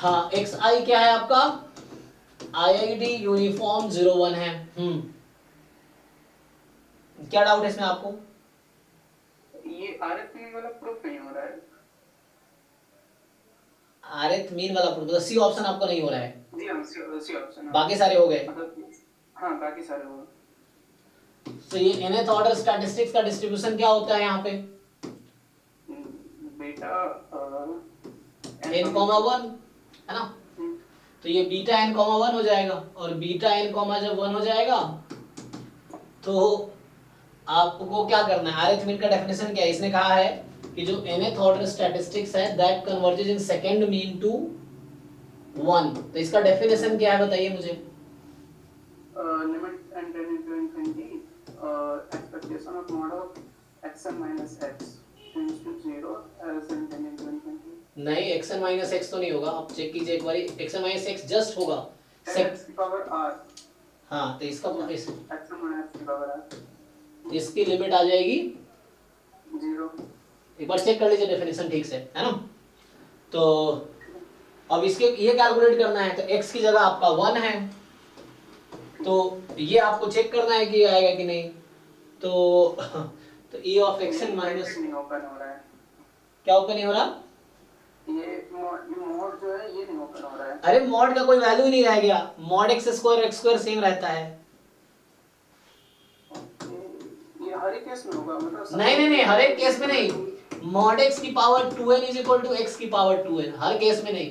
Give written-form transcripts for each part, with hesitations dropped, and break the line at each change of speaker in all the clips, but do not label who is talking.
हाँ एक्स आई क्या है आपका, IID यूनिफॉर्म 01 है। क्या डाउट है इसमें आपको?
ये RF मीन वाला प्रूफ नहीं हो रहा है।
RF मीन वाला प्रूफ, सी ऑप्शन आपको नहीं हो रहा है,
जी हाँ, सी ऑप्शन,
बाकी सारे हो गए।
मतलब हाँ बाकी सारे हो गए।
तो ये nth ऑर्डर स्टैटिस्टिक्स का डिस्ट्रीब्यूशन क्या होता है यहाँ पे,
बीटा
n कॉमा 1 है ना, तो ये बीटा n कॉमा 1 हो जाएगा, और बीटा n कॉमा जब 1 हो जाएगा तो आपको क्या करना है, अरिथमेटिक का डेफिनेशन क्या है, इसने कहा है कि जो nth ऑर्डर स्टैटिस्टिक्स है that converges in second mean to 1, तो इसका डेफिनेशन क्या है बताइए मुझे।
Limit n tending to infinity expectation of mod of xn minus x tends to 0 as n tending to infinity.
नहीं xn माइनस एक्स तो नहीं होगा, आप चेक कीजिए एक बार, xn माइनस एक्स जस्ट होगा
x की पावर r।
हाँ तो इसका
xn minus x की पावर r,
इसकी लिमिट आ जाएगी
0।
एक बार चेक कर लीजिए डेफिनेशन ठीक से, है ना। तो अब इसके ये कैलकुलेट करना है, तो x की जगह आपका 1 है, तो ये आपको चेक करना है कि आएगा कि नहीं, तो e ऑफ xn माइनस
नहीं ओपन हो रहा है,
क्या ओपन नहीं हो रहा,
ये मॉड जो है ये नहीं ओपन हो रहा है।
अरे मॉड का कोई वैल्यू ही नहीं रह गया, मॉड x स्क्वायर सेम रहता है।
ये हर एक केस में होगा मतलब?
नहीं हर एक केस में नहीं, मॉड x की power 2n is equal to x की पावर 2n, हर केस में नहीं,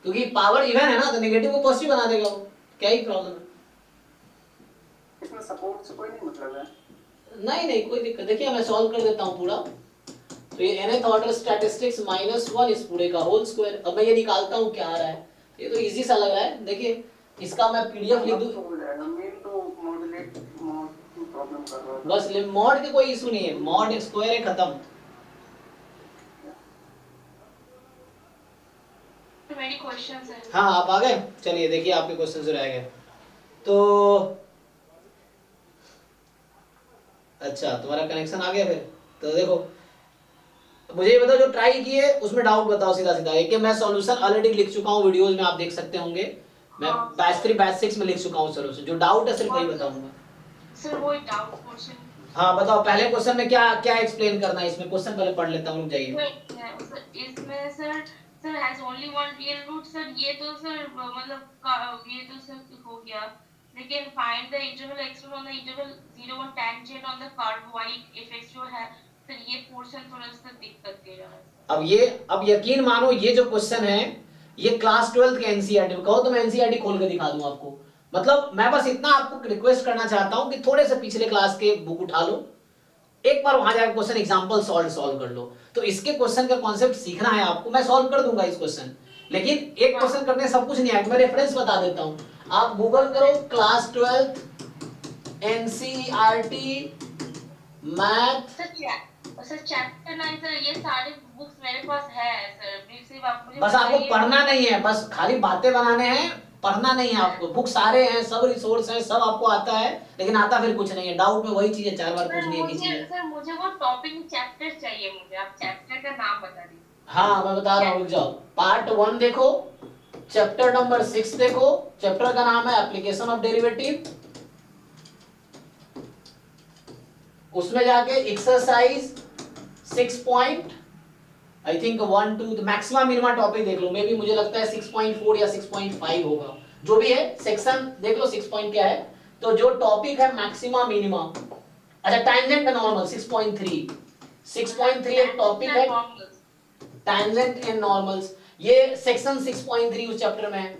क्योंकि पावर इवन है ना, तो नेगेटिव को पॉजिटिव बना देगा वो, क्या ही प्रॉब्लम है।
इसमें सपोर्ट से कोई नहीं मतलब है?
नहीं कोई दिक्कत, देखिए मैं सॉल्व कर देता हूँ पूरा। तो ये nth ऑर्डर स्टैटिस्टिक्स -1 इस पूरे का होल स्क्वायर, अब मैं ये निकालता हूँ क्या आ रहा है, ये तो इजी सा लग रहा है, देखिए इसका मैं पीडीएफ लिख दूं,
हो जाएगा मेन तो मॉडुलेट मॉड की प्रॉब्लम कर रहा है
बस मॉड के कोई इशू नहीं है, मॉड स्क्वायर है खत्म।
मेरी क्वेश्चंस है।
हाँ आप आ गए, चलिए देखिए आपके क्वेश्चन जो रह गए, तो अच्छा तुम्हारा कनेक्शन आ गया फिर, तो देखो मुझे ये बताओ जो ट्राई किए उसमें डाउट बताओ सीधा सीधा, एक मैं सॉल्यूशन ऑलरेडी लिख चुका हूँ वीडियोस में, आप देख सकते होंगे, मैं बैच 3 बैच 6 में लिख चुका हूँ सॉल्यूशन, जो डाउट है सिर्फ वही बताऊंगा।
सर वो डाउट क्वेश्चन।
हाँ बताओ पहले क्वेश्चन में क्या क्या एक्सप्लेन करना है, इसमें क्वेश्चन पहले पढ़ लेता हूँ, रुक जाइए।
इसमें sir has only one real root, sir ये तो सर मतलब ये तो सर हो गया, लेकिन find the interval x on the interval 0 1 tangent on the curve y if x जो है, सर ये पोर्शन थोड़ा सा दिक्कत दे रहा है।
अब यकीन मानो ये जो क्वेश्चन है ये क्लास 12 के एनसीईआरटी में, कहो तो मैं एनसीईआरटी खोल के दिखा दूं आपको, मतलब मैं बस इतना आपको रिक्वेस्ट करना चाहता हूं कि थोड़े से पिछले क्लास के बुक उठा लो, एक बार वहां जाकर क्वेश्चन एग्जांपल सॉल्व कर लो, तो इसके क्वेश्चन का कॉन्सेप्ट सीखना है आपको, मैं सॉल्व कर दूंगा इस क्वेश्चन, लेकिन एक क्वेश्चन करने सब कुछ नहीं है, मैं रेफरेंस बता देता हूं, आप गूगल करो class 12 NCERT math.
Sir chapter 9 sir ये सारे बुक्स मेरे पास है सर, सिर्फ आप मुझे
बस आपको पढ़ना नहीं है, बस खाली बातें बनाने हैं, पढ़ना नहीं है आपको, बुक सारे हैं, सब रिसोर्स हैं, सब आपको आता है, लेकिन आता फिर कुछ नहीं है, डाउट में वही चीज है, 4 बार पूछनी है किसी ने।
सर मुझे वो टॉपिक चैप्टर चाहिए, मुझे आप चैप्टर का नाम बता दीजिए।
हाँ मैं बता रहा हूँ, रुक जाओ, पार्ट 1 देखो, चैप्टर नंबर 6 देखो, चैप्टर का नाम है एप्लीकेशन ऑफ डेरिवेटिव, उसमें जाके exercise 6 I think 1 2 maximum minimum topic देख लो, मे बी मुझे लगता है 6.4 या 6.5 होगा, जो भी है सेक्शन देख लो 6 पॉइंट क्या है, तो जो टॉपिक है मैक्सिमम मिनिमम, अच्छा टैंजेंट एंड नॉर्मल 6.3 एक टॉपिक है, टैंजेंट एंड नॉर्मल्स, ये सेक्शन 6.3 उस चैप्टर में है,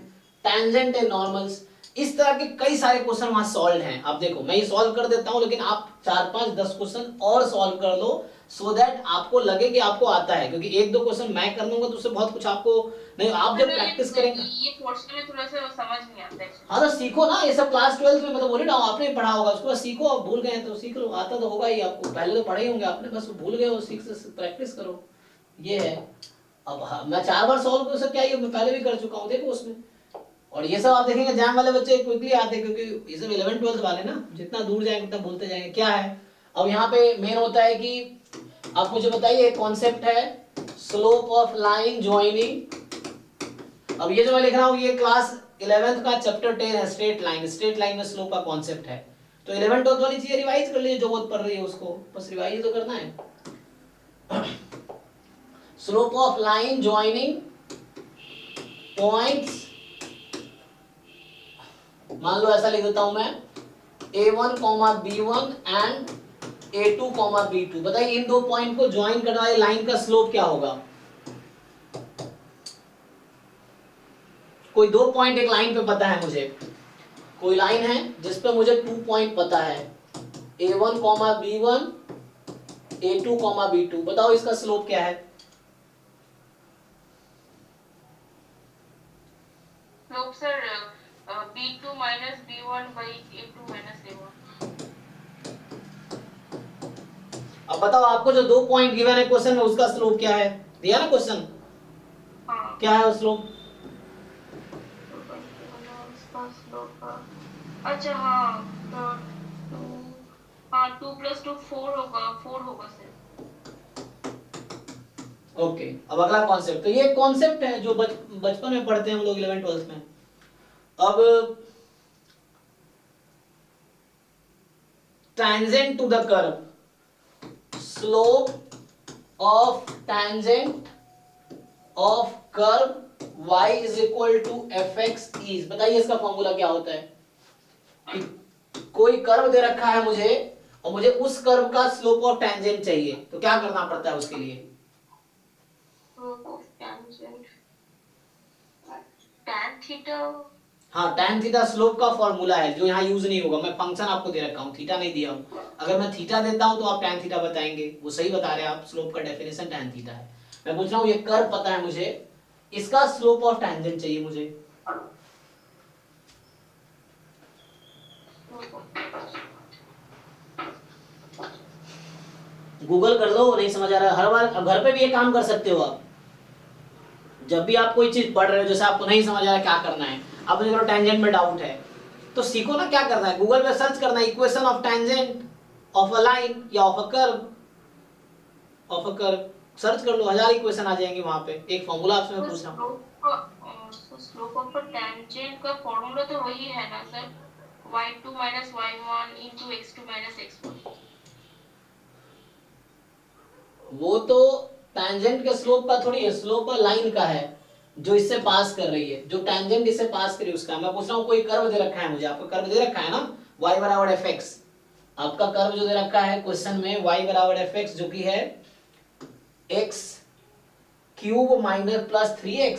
टैंजेंट एंड नॉर्मल्स, इस तरह के कई सारे क्वेश्चन वहां सॉल्व हैं, आप देखो मैं ये सॉल्व कर देता हूं, लेकिन आप 4 5 10 क्वेश्चन और सॉल्व कर लो, सो दैट आपको लगे कि आपको आता है, क्योंकि एक दो क्वेश्चन मैं कर लूंगा तो उससे बहुत कुछ आपको नहीं, आप जब प्रैक्टिस करेंगे
ये पोर्शन में थोड़ा सा समझ नहीं आता है।
हाँ तो सीखो ना, ये सब क्लास 12 में, मैं तो बोल रहा हूँ आपने पढ़ा होगा, उसको सीखो, आप भूल गए तो सीख लो, आता तो होगा ही आपको, पहले तो पढ़े ही होंगे आपने, बस भूल गए हो, सीख से प्रैक्टिस करो, ये है। अब हाँ, मैं 4 बार सॉल्व कर सकता है, मैं पहले भी कर चुका हूँ, देखो उसमें, और ये सब आप देखेंगे एग्जाम वाले बच्चे क्विकली आते हैं, क्योंकि ये सब 11 12 वाले ना, जितना दूर जाएंगे उतना बोलते जाएंगे क्या है। अब यहाँ पे मेन होता है कि आप मुझे बताइए, एक कॉन्सेप्ट है स्लोप ऑफ लाइन ज्वाइनिंग, अब ये जो मैं लिख रहा हूं ये क्लास 11th का चैप्टर 10 है, स्ट्रेट लाइन। स्ट्रेट लाइन में स्लोप का कॉन्सेप्ट है, तो 11 12 वाली चीजें रिवाइज कर लीजिए, जो बहुत पढ़ रही है उसको बस रिवाइज तो करना है। Slope of line joining points, मान लो ऐसा लिख देता हूं मैं a1, b1 and a2, b2। बताइए इन दो पॉइंट को ज्वाइन करने वाली लाइन का स्लोप क्या होगा? कोई दो पॉइंट एक लाइन पे पता है मुझे, कोई लाइन है जिस पे मुझे 2 पॉइंट पता है, a1, b1, a2, b2। बताओ इसका स्लोप क्या है?
Slope sir b2 minus b1 by a2 minus a1।
अब बताओ आपको जो 2 पॉइंट गिवन है क्वेश्चन में उसका स्लोप क्या है? दिया ना क्वेश्चन,
हाँ
क्या है वो स्लोप?
उसका स्लोप, अच्छा हाँ तो 2, हाँ 2 + 2 4 होगा, 4 होगा सर।
ओके, अब अगला कॉन्सेप्ट, तो ये कॉन्सेप्ट है जो बचपन में पढ़ते हैं हम लोग 11 12 में। अब tangent to the curve, slope of tangent of curve y is equal to fx is, बताइए इसका फॉर्मूला क्या होता है? कि कोई कर्व दे रखा है मुझे और मुझे उस कर्व का स्लोप ऑफ टेंजेंट चाहिए, तो क्या करना पड़ता है उसके लिए?
Slope of tangent tan theta।
हाँ, tan थीटा स्लोप का फॉर्मूला है जो यहाँ यूज नहीं होगा। मैं फंक्शन आपको दे रखा हूँ, थीटा नहीं दिया हूँ। अगर मैं थीटा देता हूँ तो आप tan थीटा बताएंगे, वो सही बता रहे हैं आप, स्लोप का डेफिनेशन tan थीटा है। मैं पूछ रहा हूँ ये कर्व पता है मुझे, इसका स्लोप ऑफ टेंजेंट चाहिए मुझे। गूगल कर लो, नहीं समझ आ रहा हर बार। अब घर पे भी ये काम कर सकते हो आप, जब भी आप कोई चीज पढ़ रहे हो, जैसे आपको नहीं समझ आ रहा क्या करना है, आप मुझे करो टेंजेंट में डाउट है, तो सीखो ना क्या करना है। गूगल पे सर्च करना है equation of tangent of a line या of a curve, of a curve search कर लो, 1000 इक्वेशन आ जाएंगे वहां पे। एक फॉर्मूला आपसे मैं पूछ रहा हूँ।
स्लोप ऑफ टेंजेंट का फॉर्मूला तो वही है ना sir, y2 minus y1 into x2 minus x1।
वो तो टेंजेंट के स्लोप का थोड़ी है, स्लोप लाइन का है जो इससे पास कर रही है, जो टेंजेंट इससे पास कर रही है उसका। मैं पूछ रहा हूँ कोई कर्व दे रखा है मुझे, आपका कर्व दे रखा है ना y बराबर fx, आपका कर्व जो दे रखा है क्वेश्चन में y बराबर fx, जो कि है x cube minus plus 3x,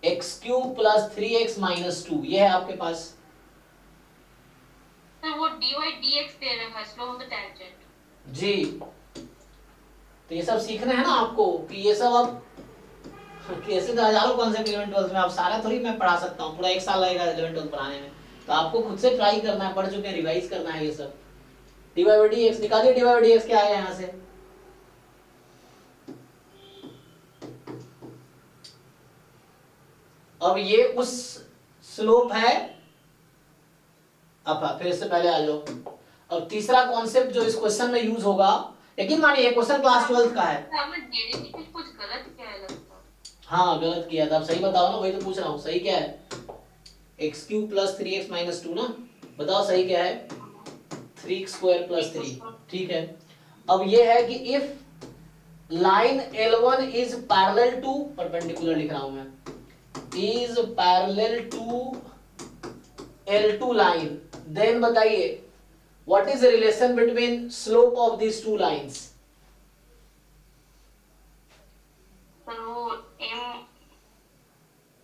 x cube plus 3x minus 2, ये है आपके पास।
सर वो dy dx दे रखा है स्लोप ऑफ द टेंजेंट।
जी, तो ये सब सीखना है ना आपको कि ये सब अब कैसे, तो हजारों कॉन्सेप्ट 11 12 में आप सारा थोड़ी मैं पढ़ा सकता हूँ, पूरा 1 साल लगेगा 11 12 पढ़ाने में। तो आपको खुद से ट्राई करना है, पढ़ चुके हैं, रिवाइज करना है ये सब। dy by dx निकालिए, dy by dx क्या आया यहाँ से? अब ये उस स्लोप है, अब फिर इससे पहले आ जाओ। अब तीसरा कॉन्सेप्ट जो इस क्वेश्चन में यूज होगा, लेकिन मानिए क्वेश्चन क्लास 12 का है।
आपने डेरिवेटिव कुछ गलत किया है लगता है।
हाँ गलत किया था, आप सही बताओ ना, वही तो पूछ रहा हूँ, सही क्या है? x cube plus 3x minus 2 ना, बताओ सही क्या है? 3x स्क्वायर प्लस 3, ठीक है। अब ये है कि if line L1 is parallel to, perpendicular लिख रहा हूं मैं, is parallel to L2 line, then बताइए what is the relation between slope of these two lines?
Sir वो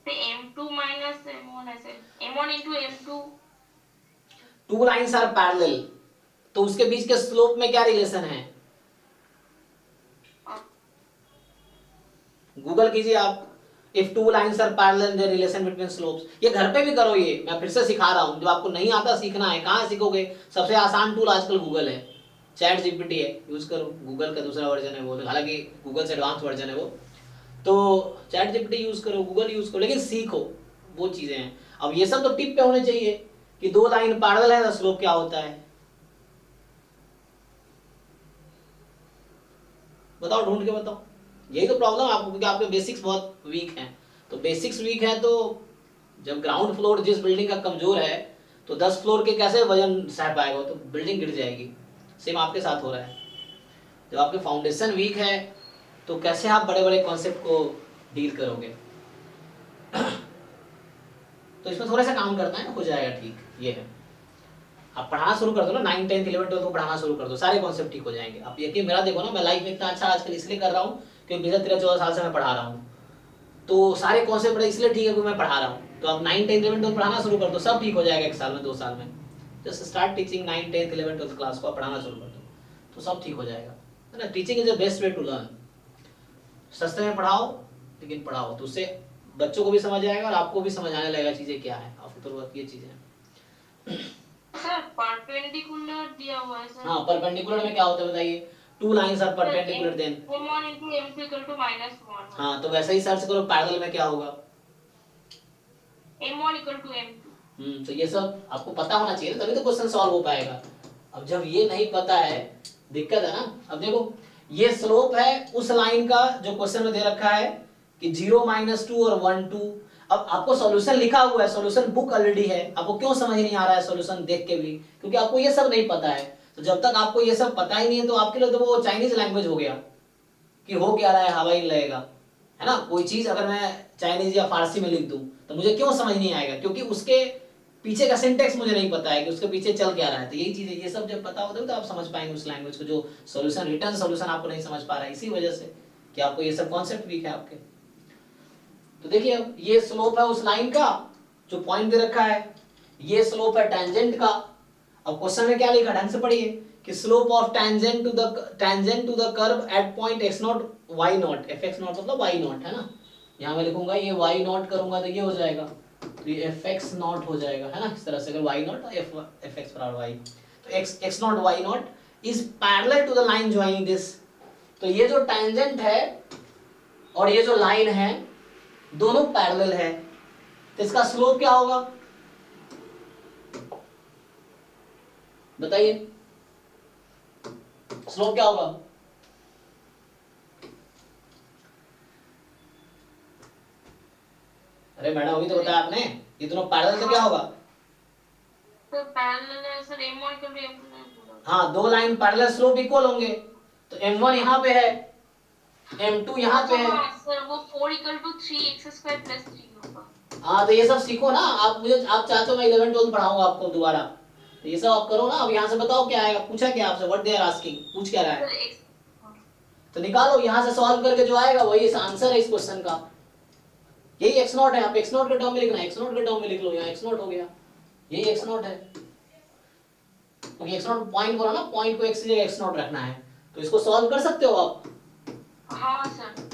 m2 minus m1 ऐसे, m1 into m2।
Two lines are parallel, तो उसके बीच के स्लोप में क्या रिलेशन है? गूगल कीजिए आप, if two lines are parallel the relation between slopes. ये घर पे भी करो, ये मैं फिर से सिखा रहा हूं, जो आपको नहीं आता सीखना है, कहां सीखोगे? सबसे आसान टूल आजकल गूगल है, चैट जीपीटी है, यूज करो। गूगल का दूसरा वर्जन है वो, हालांकि गूगल से एडवांस वर्जन है वो, तो चैट जीपीटी यूज करो, गूगल यूज करो, लेकिन सीखो वो चीजें हैं। अब ये सब तो टिप पे होने चाहिए कि दो लाइन पैरेलल है तो स्लोप क्या होता है, बताओ, ढूंढ के बताओ। यही तो प्रॉब्लम आपको, क्योंकि आपके बेसिक्स बहुत वीक हैं। तो बेसिक्स वीक है तो जब ग्राउंड फ्लोर जिस बिल्डिंग का कमजोर है तो 10 फ्लोर के कैसे वजन सह पाएगा, तो बिल्डिंग गिर जाएगी। सेम आपके साथ हो रहा है, जब आपके फाउंडेशन वीक है तो कैसे आप बड़े बड़े कॉन्सेप्ट को डील करोगे। तो इसमें थोड़ा सा काम करना है, हो जाएगा ठीक। ये है, आप पढ़ाना शुरू कर दो ना, 9, 10, 11, 12 को पढ़ाना शुरू कर दो, सारे कॉन्सेप्ट ठीक हो जाएंगे। आप यकीन मेरा देखो ना, मैं लाइफ में इतना अच्छा आजकल इसलिए कर रहा हूँ क्योंकि पिछले 13-14 साल से मैं पढ़ा रहा हूँ, तो सारे कॉन्सेप्ट इसलिए ठीक है क्योंकि मैं पढ़ा रहा हूँ। तो आप 9, 10, 11, 12 पढ़ाना शुरू कर दो, सब ठीक हो जाएगा 1 साल में, 2 साल में। जस्ट स्टार्ट टीचिंग 9, 10, 11, 12 क्लास को आप पढ़ाना शुरू कर दो तो सब ठीक हो जाएगा, है ना। Teaching is the best way to learn. सस्ते में पढ़ाओ लेकिन पढ़ाओ, तो उससे बच्चों को भी समझ आएगा और आपको भी समझ आने लगेगा चीजें क्या है। आफ्टर वर्क ये चीजें हैं।
सर परपेंडिकुलर दिया हुआ है सर।
हाँ, परपेंडिकुलर में क्या होता है बताइए? 2 lines are perpendicular then.
m1 into m2 equal to -1।
हाँ, तो वैसे ही सर्च करो पैरेलल में क्या होगा,
m1 equal to m2।
तो ये सब आपको पता होना चाहिए, तभी तो क्वेश्चन सॉल्व हो पाएगा। अब जब ये नहीं पता है, दिक्कत है ना। अब देखो ये स्लोप है उस लाइन का जो क्वेश्चन में दे रखा है कि 0, -2 और 1, 2। अब आपको सॉल्यूशन लिखा हुआ है, सॉल्यूशन बुक ऑलरेडी है, आपको क्यों समझ नहीं आ रहा है सॉल्यूशन देख के भी? क्योंकि आपको ये सब नहीं पता है। तो जब तक आपको ये सब पता ही नहीं है तो आपके लिए तो वो चाइनीज लैंग्वेज हो गया कि हो क्या रहा है, हवा ही लगेगा, है ना। कोई चीज अगर मैं चाइनीज या फारसी में लिख दूं तो मुझे क्यों समझ नहीं आएगा, क्योंकि उसके पीछे का सिंटेक्स मुझे नहीं पता है कि उसके पीछे चल क्या रहा है। तो यही चीज है, ये सब जब पता होता है तो आप समझ पाएंगे उस लैंग्वेज को, जो सॉल्यूशन रिटर्न सॉल्यूशन आपको नहीं समझ पा रहा है इसी वजह से कि आपको ये सब कॉन्सेप्ट वीक है आपके। तो देखिए अब ये स्लोप है उस लाइन का जो पॉइंट दे रखा है, ये स्लोप है टैंजेंट का। अब क्वेश्चन में क्या लिखा, ढंग से पढ़िए कि slope of tangent to the curve at point x0 y0, fx0 मतलब y0 है ना। यहाँ मैं लिखूंगा ये y0 करूंगा तो ये हो जाएगा, तो ये fx0 हो जाएगा, है ना। इस तरह से अगर y0 तो fx बराबर y, तो x0 y0 is parallel to the line joining this. तो ये जो टैंजेंट है और ये जो लाइन है दोनों पैरेलल है, तो इसका स्लोप क्या होगा बताइए? स्लोप क्या होगा? अरे मैडम अभी तो बताया आपने, ये दोनों पैरेलल तो क्या होगा?
तो पैरेलल है sir, m1 equal to m2।
हाँ, दो लाइन पैरेलल स्लोप इक्वल होंगे, तो m1 यहाँ पे है, m2 यहाँ पे है।
सर वो 4 equal to 3x² plus 3 होगा।
हाँ, तो ये सब सीखो ना आप। आप चाहते हो मैं 11, 12 पढ़ाऊंगा आपको दोबारा, तो ये सब आप करो ना। अब यहाँ से बताओ क्या आएगा, पूछा क्या आपसे, व्हाट दे आर आस्किंग, पूछ क्या रहा है, तो निकालो यहाँ से सॉल्व करके जो आएगा वही आंसर है इस क्वेश्चन का। यही x0 है, आप x0 के टर्म में लिखना है, x0 के टर्म में लिख लो, यहाँ x0 हो गया, यही x0 है, क्योंकि x0 पॉइंट बोला ना, पॉइंट को x की जगह x0 रखना है, तो इसको सॉल्व कर सकते हो आप।
हाँ सर।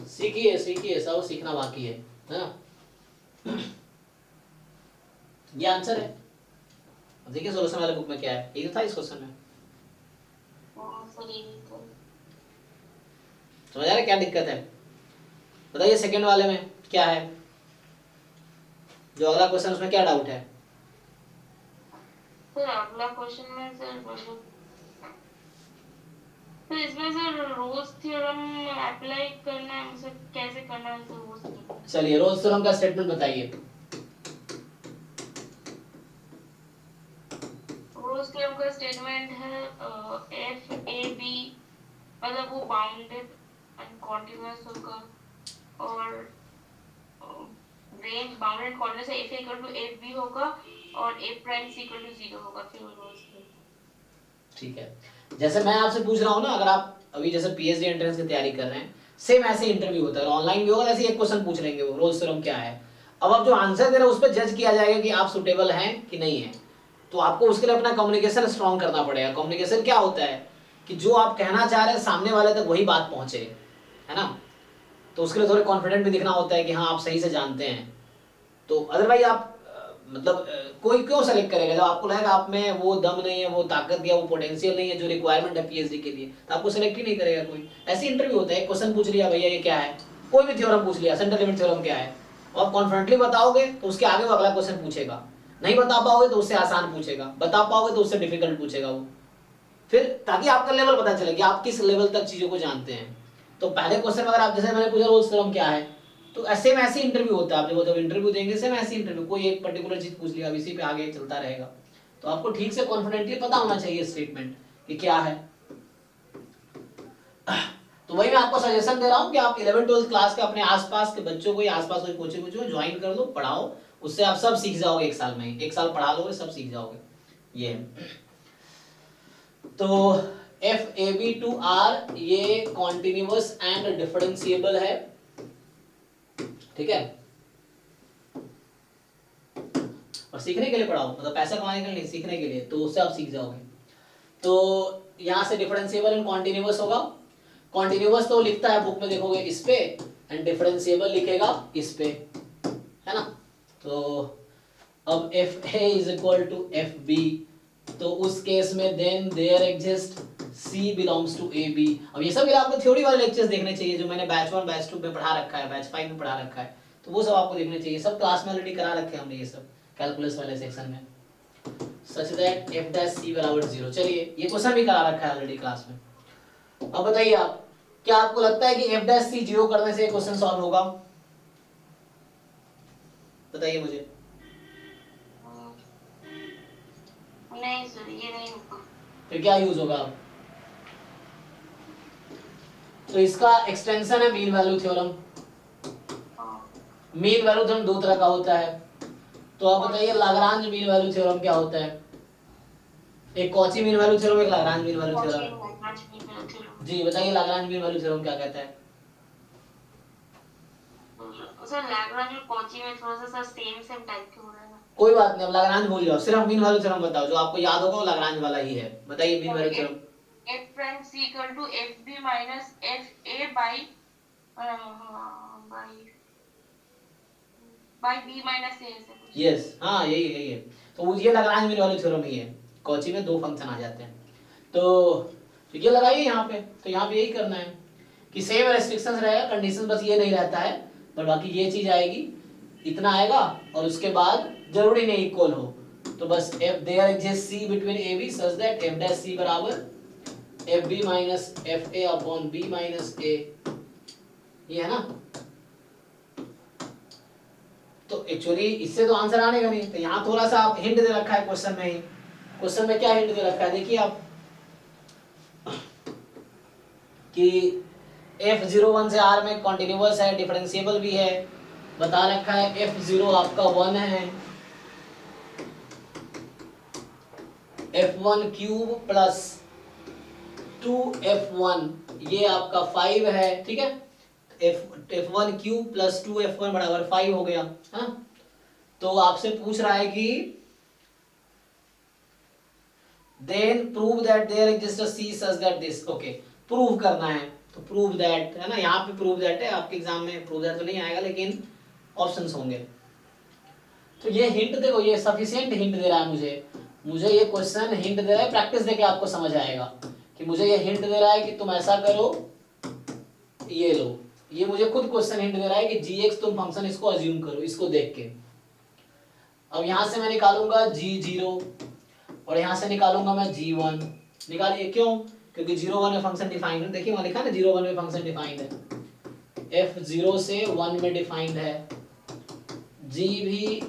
सीखिए सीखिए, सब सीखना बाकी है ना। ये आंसर है। अब देखिए सॉल्यूशन वाले बुक में क्या है, ये था इस क्वेश्चन में। समझ आ रहा है क्या दिक्कत है? बताइए सेकंड वाले में क्या है, जो अगला क्वेश्चन उसमें क्या डाउट है?
सर अगला क्वेश्चन में सर तो इसमें सर रोल्स थ्योरम अप्लाई करना है, मतलब कैसे करना है सर वो?
चलिए रोल्स थ्योरम का स्टेटमेंट बताइए।
रोल्स थ्योरम का स्टेटमेंट है एफ ए बी मतलब वो बाउंडेड एंड कॉन्टिन्यूअस होगा, और range bounded continuous F equal to F B होगा और ए प्राइम इक्वल टू 0 होगा, फिर रोल्स
ठीक है, जैसे मैं आपसे पूछ रहा हूँ ना, अगर आप अभी जैसे पीएचडी एंट्रेंस की तैयारी कर रहे हैं, सेम ऐसे इंटरव्यू होता है, ऑनलाइन भी होगा, ऐसे एक क्वेश्चन पूछ लेंगे वो रोल्स थ्योरम क्या है। अब आप जो आंसर दे रहे हो उस पर जज किया जाएगा कि आप सुटेबल हैं कि नहीं है। तो आपको उसके लिए अपना कम्युनिकेशन स्ट्रॉन्ग करना पड़ेगा। कम्युनिकेशन क्या होता है कि जो आप कहना चाह रहे हैं सामने वाले तक वही बात पहुंचे, है ना। तो उसके लिए थोड़े कॉन्फिडेंट भी दिखना होता है कि हाँ आप सही से जानते हैं। तो अदरवाइज आप मतलब कोई क्यों सेलेक्ट करेगा जब आपको लगेगा आप में वो दम नहीं है, वो ताकत या वो पोटेंशियल नहीं है जो रिक्वायरमेंट है पीएचडी के लिए, तो आपको सेलेक्ट ही नहीं करेगा कोई। ऐसे इंटरव्यू होता है, क्वेश्चन पूछ लिया भैया ये क्या है, कोई भी थ्योरम पूछ लिया, सेंट्रल लिमिट थ्योरम क्या है, और आप कॉन्फिडेंटली बताओगे तो उसके आगे वो अगला क्वेश्चन पूछेगा। नहीं बता पाओगे तो उससे आसान पूछेगा, बता पाओगे तो उससे डिफिकल्ट पूछेगा वो, फिर ताकि आपका लेवल पता चले कि आप किस लेवल तक चीजों को जानते हैं। तो पहले क्वेश्चन में अगर आप, जैसे मैंने पूछा रोल्स थ्योरम क्या है, तो ऐसे में ऐसे इंटरव्यू होता है, आप जब इंटरव्यू देंगे सेम ऐसे इंटरव्यू, कोई एक पर्टिकुलर चीज पूछ लिया, अब इसी पे आगे चलता रहेगा। तो आपको ठीक से कॉन्फिडेंटली पता होना चाहिए स्टेटमेंट कि क्या है। तो वही मैं आपको सजेशन दे रहा हूँ कि आप 11th-12th क्लास के अपने आसपास के बच्चों को या आसपास कोई कोचिंग में ज्वाइन कर लो, पढ़ाओ, उससे आप सब सीख जाओगे एक साल में, एक साल पढ़ा लोगे सब सीख जाओगे। ये तो F A B to R ये कॉन्टिन्यूअस एंड डिफरेंशिएबल है, ठीक है, और सीखने के लिए पढ़ाओ, मतलब पैसा कमाने के लिए नहीं, सीखने के लिए, तो उससे आप सीख जाओगे। तो यहाँ से डिफरेंशिएबल एंड कॉन्टिन्यूअस होगा, कॉन्टिन्यूअस तो लिखता है बुक में देखोगे इस पे, एंड डिफरेंशिएबल लिखेगा इस पे, है ना। तो अब F A is equal to F B, तो उस केस में then there exist C belongs to A B. अब ये सब आपको थ्योरी वाले लेक्चर्स देखने चाहिए जो मैंने बैच 1 बैच 2 में पढ़ा रखा है, बैच 5 में पढ़ा रखा है, तो वो सब आपको देखने चाहिए, सब क्लास में ऑलरेडी करा रखे हैं हमने ये सब कैलकुलस वाले सेक्शन में। सच दैट f डैश c बराबर 0, चलिए ये क्वेश्चन भी करा रखा है ऑलरेडी क्लास में। अब बताइए आप, क्या आपको लगता है कि f डैश c 0 करने से क्वेश्चन सॉल्व होगा? बताइए मुझे।
नहीं सर, ये नहीं होगा।
फिर क्या यूज होगा? तो इसका एक्सटेंशन है mean value theorem. Mean value theorem दो तरह का होता है, तो आप बताइए लाग्रांज मीन वैल्यू थ्योरम क्या होता है? एक कॉची मीन वैल्यू थ्योरम, एक लाग्रांज मीन वैल्यू थ्योरम। जी बताइए लाग्रांज मीन वैल्यू थ्योरम क्या कहता है?
सर लाग्रांज और कॉची में थोड़ा सा सेम टाइप के हो रहा है ना।
कोई बात नहीं, अब लाग्रांज भूल जाओ, सिर्फ मीन वैल्यू थ्योरम बताओ, जो आपको याद होगा वो लाग्रांज वाला ही है। बताइए mean value theorem.
f prime c equal to fb minus fa by b minus a ऐसे कुछ।
यस, हाँ यही है। तो ये लाग्रांज मीन वैल्यू थ्योरम ही है, कॉची में दो फंक्शन आ जाते हैं। तो ये लगाइए यहाँ पे, तो यहाँ पे यही करना है कि सेम रेस्ट्रिक्शंस रहेगा, कंडीशन बस ये नहीं रहता है, पर बाकी ये चीज आएगी, इतना आएगा, और उसके बाद जरूरी नहीं इक्वल हो, तो बस f there exist c between ab such that f dash c बराबर fb minus fa upon b minus a, ये है ना। तो एक्चुअली इससे तो आंसर आने का नहीं, तो यहाँ थोड़ा सा आप हिंट दे रखा है क्वेश्चन में ही। क्वेश्चन में क्या हिंट दे रखा है देखिए आप, कि f01 से r में कॉन्टिन्यूअस है, डिफरेंशिएबल भी है, बता रखा है f0 आपका 1 है, f1 क्यूब प्लस 2f1 ये आपका 5 है, ठीक है, f1 क्यूब प्लस 2f1 बराबर 5 हो गया, हाँ। तो आपसे पूछ रहा है कि then prove that there exist a c such that this, okay prove करना है, तो प्रूव दैट है ना, यहाँ पे प्रूव दैट है, आपके एग्जाम में प्रूव दैट तो नहीं आएगा लेकिन ऑप्शंस होंगे। तो ये हिंट देखो, ये सफिशिएंट हिंट दे रहा है मुझे ये क्वेश्चन हिंट दे रहा है, प्रैक्टिस देके आपको समझ आएगा कि मुझे ये हिंट दे रहा है कि तुम ऐसा करो, ये लो, ये मुझे खुद क्वेश्चन हिंट दे रहा है कि gx तुम फंक्शन इसको अज्यूम करो, इसको देख के। अब यहाँ से मैं निकालूंगा g0 और यहाँ से निकालूंगा मैं g1, निकालिए, क्यों? क्योंकि 0 1 में फंक्शन डिफाइंड है, देखिए वहाँ लिखा है ना 0 1 में फंक्शन डिफाइंड है, f0 से 1 में डिफाइंड है, g भी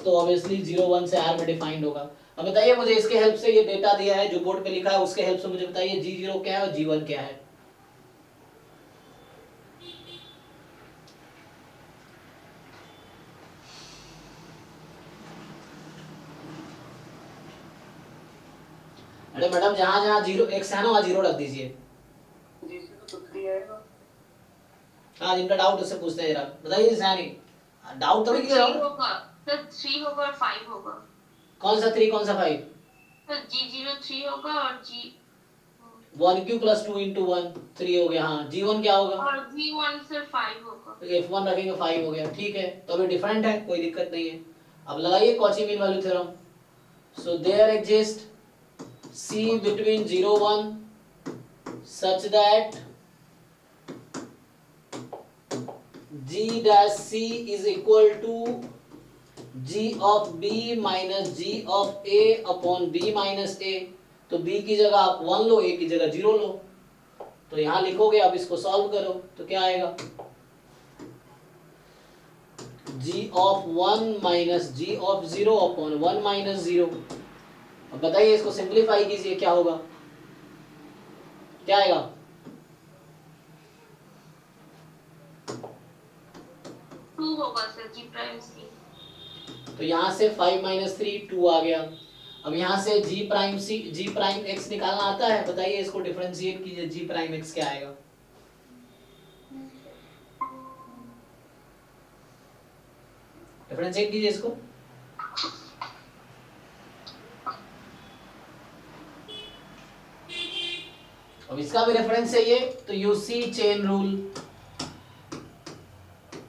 तो ऑब्वियसली 0 1 से r में डिफाइंड होगा। अब बताइए मुझे इसके हेल्प से, ये डेटा दिया है जो बोर्ड पे लिखा है उसके हेल्प से मुझे बताइए g0 क्या है और g1 क्या है। अरे मैडम जहां जहां 0 x है ना वहां 0 रख दीजिए।
g0 तो 3 आएगा।
हाँ जिनका डाउट उससे पूछते हैं जरा, बताइए सैनी, डाउट तभी क्लियर
होगा सर, 3 होगा और 5 होगा।
कौन सा 3 कौन सा 5?
सर g0 3 होगा और g
1 क्यू प्लस 2 इंटू 1 3 हो गया, हाँ g1 क्या होगा?
और g1 सर 5 होगा।
तो f1 रखेंगे 5 हो गया, ठीक है, तो अभी डिफरेंट है, कोई दिक्कत नहीं है। अब लगाइए Cauchy mean value theorem, so there exist c between 0 1 such that g dash c is equal to G of B minus G of A upon B minus A, तो बी की जगह आप 1 लो, ए की जगह 0 लो, तो यहां लिखोगे, अब इसको सॉल्व करो तो क्या आएगा, G of 1 minus G of 0 upon 1 minus 0। अब बताइए इसको सिंप्लीफाई कीजिए, क्या होगा, क्या आएगा,
2 होगा सर जी प्राइम सी।
तो यहाँ से 5 माइनस 3 2 आ गया। अब यहाँ से जी प्राइम सी जी प्राइम एक्स निकालना आता है, बताइए इसको डिफरेंशिएट कीजिए, जी प्राइम एक्स क्या आएगा, डिफरेंशिएट कीजिए इसको। अब इसका भी रेफरेंस चाहिए तो यूसी चेन रूल।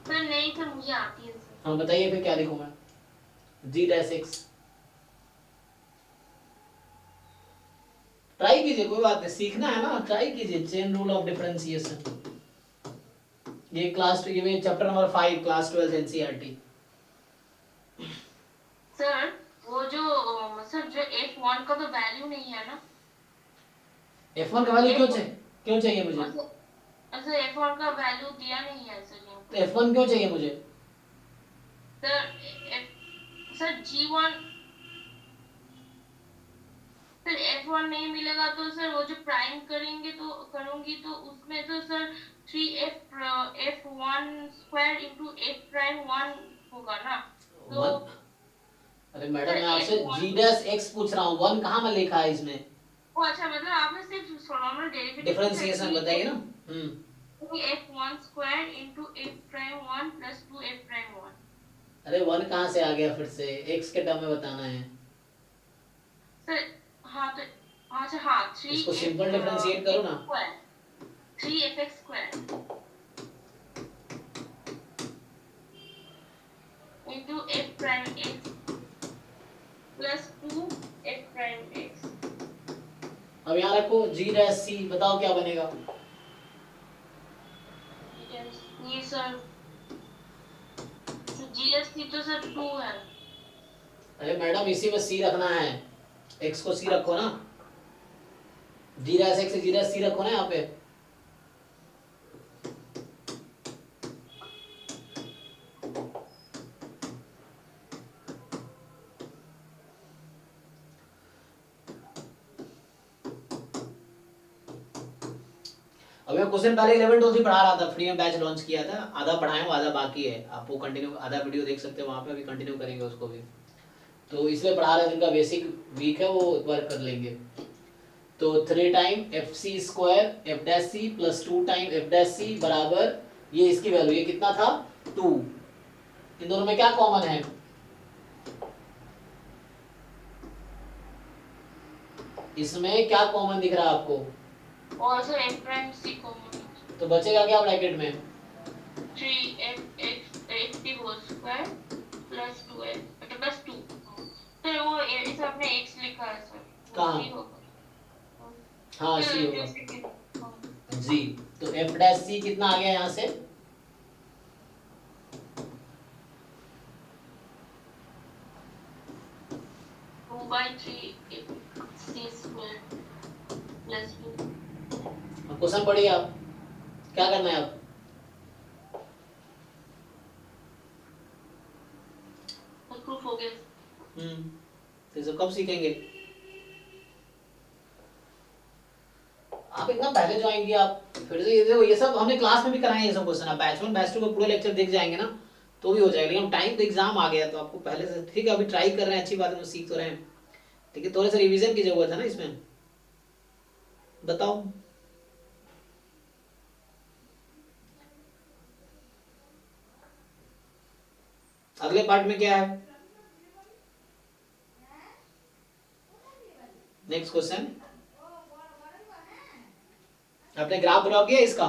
सर नहीं सर, मुझे आती है सर।
हाँ बताइए फिर क्या लिखूं मैं, जी डैश एक्स, ट्राई कीजिए, कोई बात नहीं, सीखना है ना, ट्राई कीजिए, चेन रूल ऑफ डिफरेंशिएशन। ये क्लास ये chapter number 5 class 12 NCERT.
Sir वो जो सर जो F1 का तो वैल्यू नहीं है ना।
F1 का वैल्यू क्यों चाहिए मुझे,
सर F1 का वैल्यू दिया नहीं है सर यहाँ
तो F1 क्यों चाहिए मुझे,
पे। सर G1 सर F1 नहीं मिलेगा तो सर वो जो प्राइम करूंगी तो उसमें तो sir 3f f1 square into f prime 1 होगा ना। तो
वन, अरे मैडम
सर
मैं आपसे
F1
जी डैश एक्स पूछ रहा हूँ, वन कहाँ में लिखा है इसमें,
ओ अच्छा, मतलब आपने सिर्फ नॉर्मल डेरिवेटिव
डिफरेंशिएशन बताइए ना।
f1 square into f prime 1 plus 2f prime 1।
अरे वन कहाँ से आ गया, फिर से एक्स के टर्म में बताना है,
सर हाँ तो अच्छा हाँ 3
इसको सिंपल डिफरेंशिएट करो ना।
3fx square into f prime x plus 2f prime x।
अब यहाँ रखो जी डैश सी, बताओ क्या बनेगा,
ये सर जीएसटी तो सर 2 है।
अरे मैडम इसी में सी रखना है, एक्स को सी रखो ना, जी डैश एक्स जी डैश सी रखो ना यहाँ पे। अभी मैं क्वेश्चन पहले 11 12 पढ़ा रहा था, फ्री में बैच लॉन्च किया था, आधा पढ़ाया हूँ आधा बाकी है, आप वो कंटिन्यू आधा वीडियो देख सकते हो वहाँ पे, अभी कंटिन्यू करेंगे उसको भी, तो इसमें पढ़ा रहे जिनका बेसिक वीक है वो एक बार कर लेंगे। तो 3 time F C square F dash C plus 2 time F dash C बराबर, ये इसकी वैल्यू ये कितना था 2, इन दोनों में क्या कॉमन है, इसमें क्या कॉमन दिख रहा है आपको,
और sir f prime c common
तो बचेगा क्या ब्रैकेट में,
3f t whole square plus 2f तो प्लस 2। सर वो इस आपने x लिखा है सर,
कहाँ?
c होगा।
हाँ सी होगा जी, तो एफ डैश सी कितना आ गया यहाँ से,
2/3 c स्क्वायर प्लस 2।
क्वेश्चन पढ़िए आप, क्या करना है आप,
प्रूफ हो गया।
तो इसे कब सीखेंगे, आप एकदम पहले ज्वाइन किया, आप फिर से ये देखो, ये सब हमने क्लास में भी कराए ये सब क्वेश्चन, आप बैच 1 बैच 2 का पूरा लेक्चर देख जाएंगे ना तो भी हो जाएगा, लेकिन टाइम तो एग्जाम आ गया तो आपको पहले से, ठीक है अभी ट्राई कर रहे हैं, अच्छी बात है, सीख तो रहे हैं, ठीक है, थोड़े से रिवीजन की जरूरत है ना इसमें, बताओ अगले पार्ट में क्या है, नेक्स्ट क्वेश्चन, आपने ग्राफ बनाओ किया इसका,